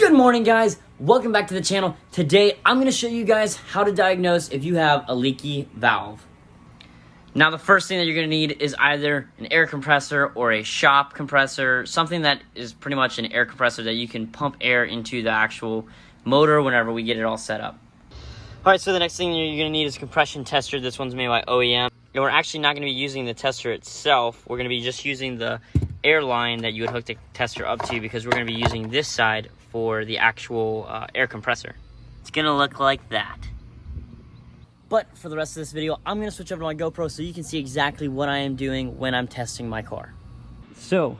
Good morning, guys. Welcome back to the channel. Today, I'm going to show you guys how to diagnose if you have a leaky valve. Now, the first thing that you're going to need is either an air compressor or a shop compressor, something that is pretty much an air compressor that you can pump air into the actual motor whenever we get it all set up. All right, so the next thing you're going to need is a compression tester. This one's made by OEM. And we're actually not going to be using the tester itself. We're going to be just using the air line that you would hook the tester up to, because we're going to be using this side for the actual air compressor. It's going to look like that. But for the rest of this video, I'm going to switch over to my GoPro so you can see exactly what I am doing when I'm testing my car. So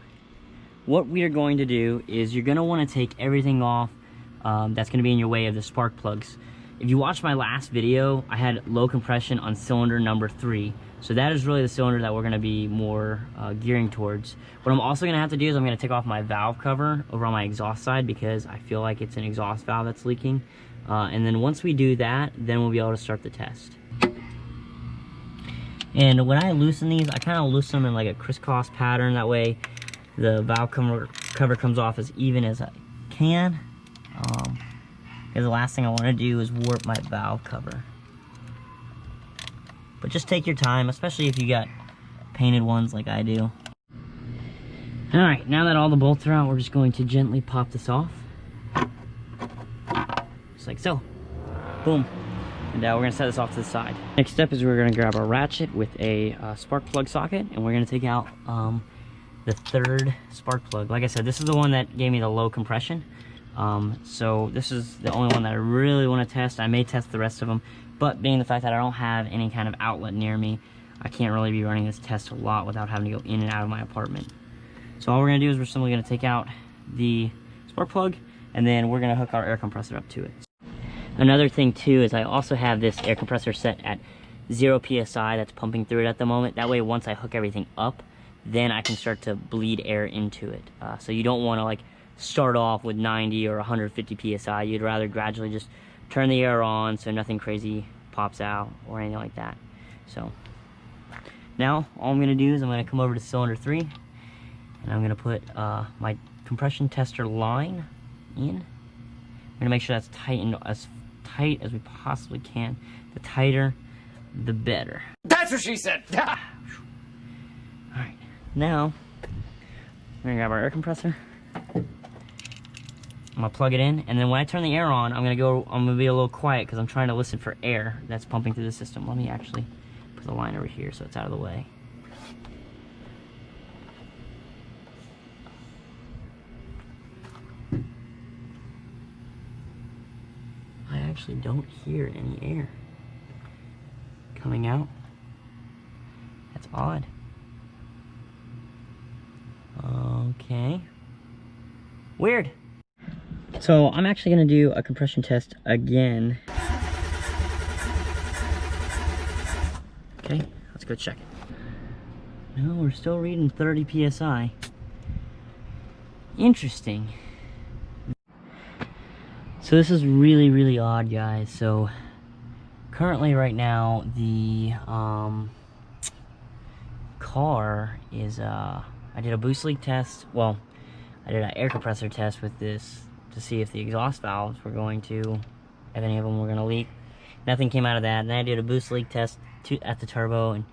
what we are going to do is you're going to want to take everything off that's going to be in your way of the spark plugs. If you watched my last video, I had low compression on cylinder number 3. So that is really the cylinder that we're going to be more gearing towards. What I'm also going to have to do is I'm going to take off my valve cover over on my exhaust side, because I feel like it's an exhaust valve that's leaking. And then once we do that, then we'll be able to start the test. And when I loosen these, I kind of loosen them in like a crisscross pattern. That way the valve cover comes off as even as I can. Because the last thing I want to do is warp my valve cover. But just take your time, especially if you got painted ones like I do. Alright, now that all the bolts are out, we're just going to gently pop this off. Just like so. Boom. And now we're going to set this off to the side. Next step is we're going to grab our ratchet with a spark plug socket, and we're going to take out the third spark plug. Like I said, this is the one that gave me the low compression. So this is the only one that I really want to test. I may test the rest of them, but being the fact that I don't have any kind of outlet near me, I can't really be running this test a lot without having to go in and out of my apartment. So all we're going to do is we're simply going to take out the spark plug, and then we're going to hook our air compressor up to it. Another thing too is I also have this air compressor set at 0 psi that's pumping through it at the moment. That way once I hook everything up, then I can start to bleed air into it. So you don't want to like start off with 90 or 150 psi. You'd rather gradually just turn the air on so nothing crazy pops out or anything like that. So now all I'm going to do is I'm going to come over to cylinder 3, and I'm going to put my compression tester line in. I'm going to make sure that's tightened as tight as we possibly can. The tighter, the better. That's what she said. Alright, now we're going to grab our air compressor. I'm gonna plug it in, and then when I turn the air on, I'm gonna be a little quiet because I'm trying to listen for air that's pumping through the system. Let me actually put the line over here so it's out of the way. I actually don't hear any air coming out. That's odd. Okay. Weird. So I'm actually going to do a compression test again. Okay, let's go check it. No, we're still reading 30 psi. Interesting. So this is really odd, guys. So currently right now the car is I did a boost leak test. Well, I did an air compressor test with this to see if the exhaust valves were going to, if any of them were going to leak. Nothing came out of that. And then I did a boost leak test at the turbo, and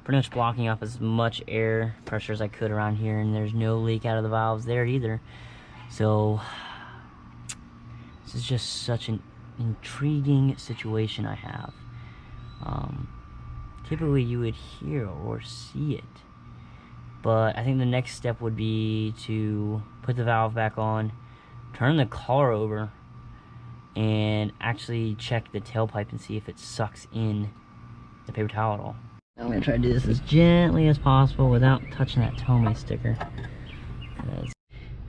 pretty much blocking up as much air pressure as I could around here, and there's no leak out of the valves there either. So this is just such an intriguing situation I have. Typically you would hear or see it, but I think the next step would be to put the valve back on, turn the car over, and actually check the tailpipe and see if it sucks in the paper towel at all. I'm going to try to do this as gently as possible without touching that tow me sticker.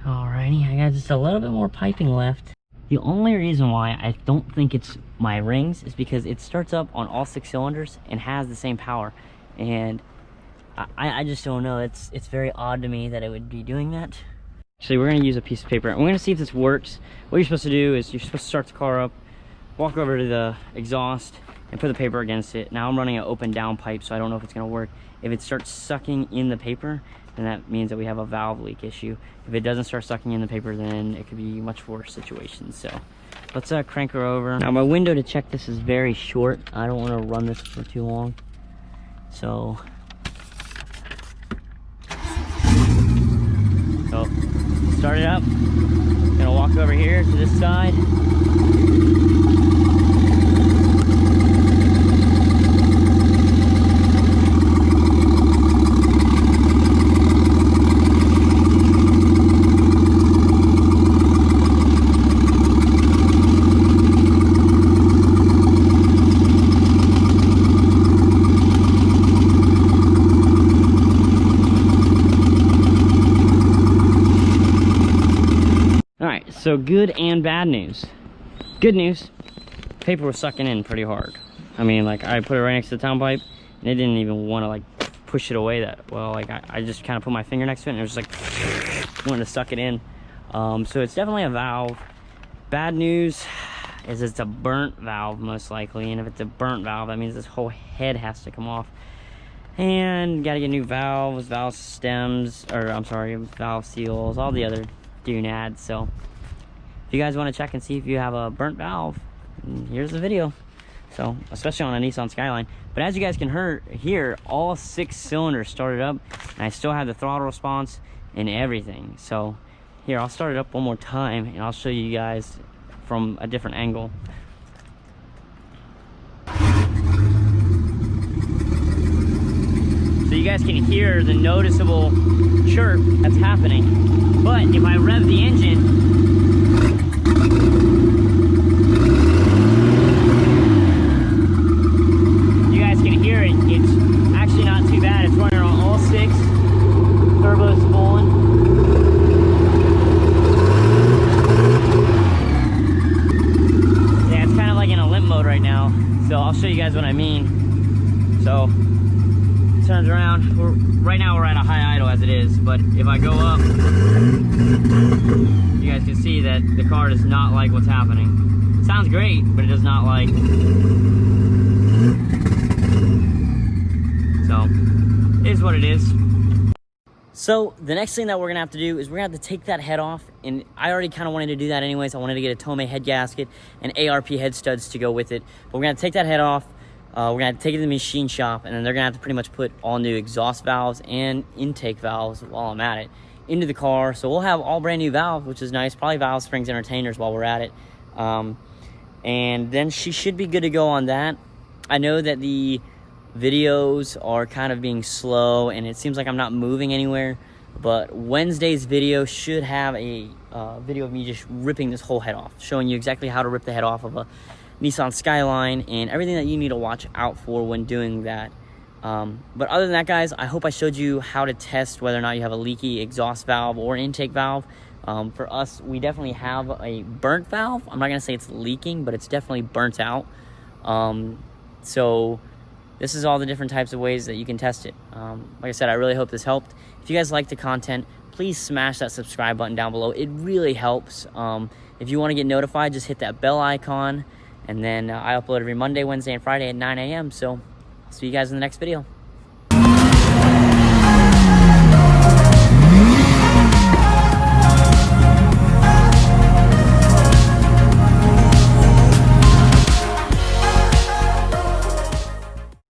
Alrighty, I got just a little bit more piping left. The only reason why I don't think it's my rings is because it starts up on all 6 cylinders and has the same power. And I just don't know. It's very odd to me that it would be doing that. Actually, we're going to use a piece of paper. We're going to see if this works. What you're supposed to do is you're supposed to start the car up, walk over to the exhaust, and put the paper against it. Now I'm running an open down pipe, so I don't know if it's gonna work. If it starts sucking in the paper, then that means that we have a valve leak issue. If it doesn't start sucking in the paper, then it could be much worse situations. So let's crank her over. Now my window to check this is very short. I don't want to run this for too long. So start it up. Gonna walk over here to this side. So good and bad news. Good news, paper was sucking in pretty hard. I mean, like, I put it right next to the town pipe and it didn't even want to like push it away that well. Like I just kind of put my finger next to it and it was just like wanted to suck it in. So it's definitely a valve. Bad news is it's a burnt valve most likely, and if it's a burnt valve, that means this whole head has to come off. And gotta get new valves, valve stems, or I'm sorry, valve seals, all the other doonads. So if you guys want to check and see if you have a burnt valve, here's the video. So, especially on a Nissan Skyline. But as you guys can hear, all 6 cylinders started up, and I still have the throttle response and everything. So here, I'll start it up one more time and I'll show you guys from a different angle. So you guys can hear the noticeable chirp that's happening. But if I rev the engine, you guys can hear it. It's actually not too bad. It's running on all 6. Turbo's full. Yeah, it's kind of like in a limp mode right now. So I'll show you guys what I mean. So it turns around. Right now we're at a high idle as it is, but if I go up, you guys can see that the car does not like what's happening. It sounds great, but it does not like. So, it is what it is. So, the next thing that we're gonna have to do is we're gonna have to take that head off, and I already kind of wanted to do that anyways. I wanted to get a Tomei head gasket and ARP head studs to go with it. But we're gonna take that head off. We're gonna have to take it to the machine shop, and then they're gonna have to pretty much put all new exhaust valves and intake valves while I'm at it into the car. So we'll have all brand new valves, which is nice. Probably valve springs, entertainers while we're at it. And then she should be good to go on that. I know that the videos are kind of being slow and it seems like I'm not moving anywhere, but Wednesday's video should have a video of me just ripping this whole head off, showing you exactly how to rip the head off of a Nissan Skyline and everything that you need to watch out for when doing that. But other than that, guys, I hope I showed you how to test whether or not you have a leaky exhaust valve or intake valve. For us, we definitely have a burnt valve. I'm not gonna say it's leaking, but it's definitely burnt out. So this is all the different types of ways that you can test it. Like I said, I really hope this helped. If you guys like the content, please smash that subscribe button down below. It really helps. If you want to get notified, just hit that bell icon. And then I upload every Monday, Wednesday, and Friday at 9 a.m. So I'll see you guys in the next video.